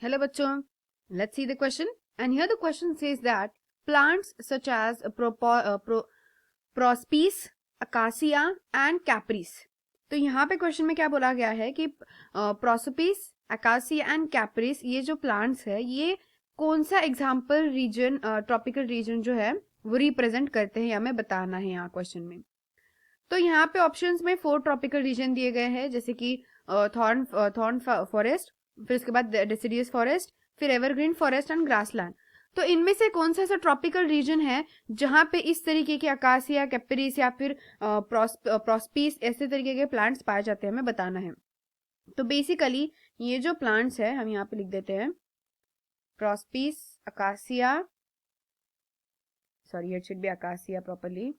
Hello bachcho, let's see the question. And here the question says that plants such as Prospis, Acacia and Caprice. तो यहाँ पे question में क्या बोला गया है कि प्रोसोपिस, अकासिया एंड कैप्रिस ये जो प्लांट्स है ये कौन सा एग्जाम्पल रीजन ट्रॉपिकल रीजन जो है वो रिप्रेजेंट करते हैं, हमें बताना है यहाँ क्वेश्चन में। तो यहाँ पे ऑप्शंस में 4 ट्रॉपिकल रीजन दिए गए हैं, जैसे कि थॉर्न फॉरेस्ट, फिर उसके बाद डेसिडियस फॉरेस्ट, फिर एवरग्रीन फॉरेस्ट एंड ग्रासलैंड। तो इनमें से कौन सा ऐसा ट्रॉपिकल रीजन है जहां पे इस तरीके के अकासिया, कैप्रिस या फिर प्रोस्पीस ऐसे तरीके के प्लांट्स पाए जाते हैं, हमें बताना है। तो बेसिकली ये जो प्लांट्स है हम यहाँ पे लिख देते हैं Prosopis, acacia, sorry it should be acacia properly.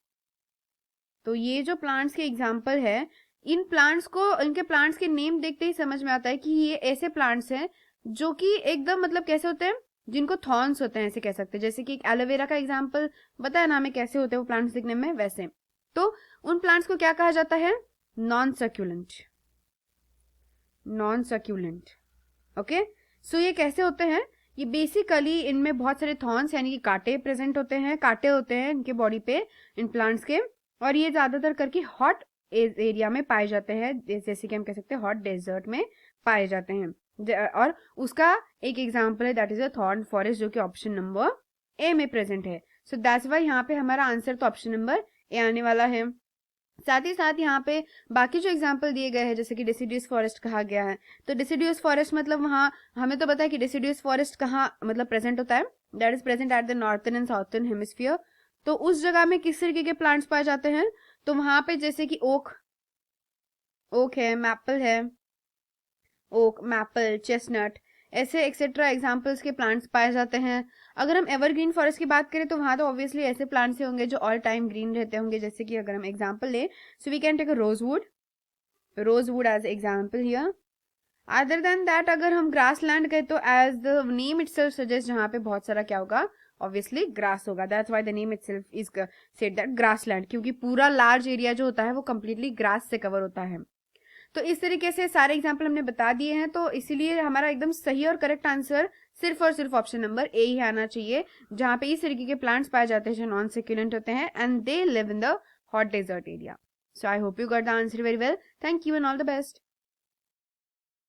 तो ये जो प्लांट्स के एग्जाम्पल है, इन प्लांट्स को, इनके प्लांट्स के नेम देखते ही समझ में आता है कि ये ऐसे प्लांट्स हैं जो कि एकदम मतलब कैसे होते हैं, जिनको थॉर्न्स होते हैं ऐसे कह सकते हैं। जैसे कि एलोवेरा का एग्जाम्पल बताया ना हमें कैसे होते हैं वो प्लांट्स दिखने में, वैसे। तो उन प्लांट्स को क्या कहा जाता है? Non succulent. Non succulent, okay. So ये कैसे होते हैं? ये बेसिकली इनमें बहुत सारे थॉर्न्स यानी कि कांटे प्रेजेंट होते हैं, कांटे होते हैं इनके बॉडी पे, इन प्लांट्स के। और ये ज्यादातर करके हॉट एरिया में पाए जाते हैं, जैसे कि हम कह सकते हैं हॉट डेजर्ट में पाए जाते हैं। और उसका एक एग्जांपल है that is a thorn forest, जो कि ऑप्शन नंबर ए में प्रेजेंट है। सो दैट्स वाई यहाँ पे हमारा आंसर तो ऑप्शन नंबर ए आने वाला है। साथ ही साथ यहाँ पे बाकी जो एग्जाम्पल दिए गए हैं, जैसे कि डिसिडियस फॉरेस्ट कहा गया है, तो डिसिडियस फॉरेस्ट मतलब वहाँ हमें तो पता है कि डिसिडियस फॉरेस्ट कहाँ मतलब प्रेजेंट होता है, that is present at the northern and southern hemisphere. तो उस जगह में किस तरीके के प्लांट्स पाए जाते हैं? तो वहां पे जैसे कि ओक है, मैपल है, ओक, मैपल, चेस्टनट, ऐसे एक्सेट्रा एग्जांपल्स के प्लांट्स पाए जाते हैं। अगर हम एवरग्रीन फॉरेस्ट की बात करें तो वहां तो ऑब्वियसली ऐसे प्लांट्स होंगे जो ऑल टाइम ग्रीन रहते होंगे, जैसे कि अगर हम एग्जांपल लें, so we can take a rosewood as example here. Other than that अगर हम ग्रास लैंड कहें तो as the name itself suggest, जहां पे बहुत सारा क्या होगा, ऑब्वियसली ग्रास होगा, that's why the name itself is said that grassland, क्योंकि पूरा लार्ज एरिया जो होता है वो कंप्लीटली ग्रास से कवर होता है। तो इस तरीके से सारे एग्जाम्पल हमने बता दिए हैं, तो इसीलिए हमारा एकदम सही और करेक्ट आंसर सिर्फ और सिर्फ ऑप्शन नंबर ए ही आना चाहिए, जहां पे इस तरीके के प्लांट्स पाए जाते हैं जो नॉन सेक्युलेंट होते हैं and they live in the hot desert area. So I hope you got the answer very well. Thank you and all the best.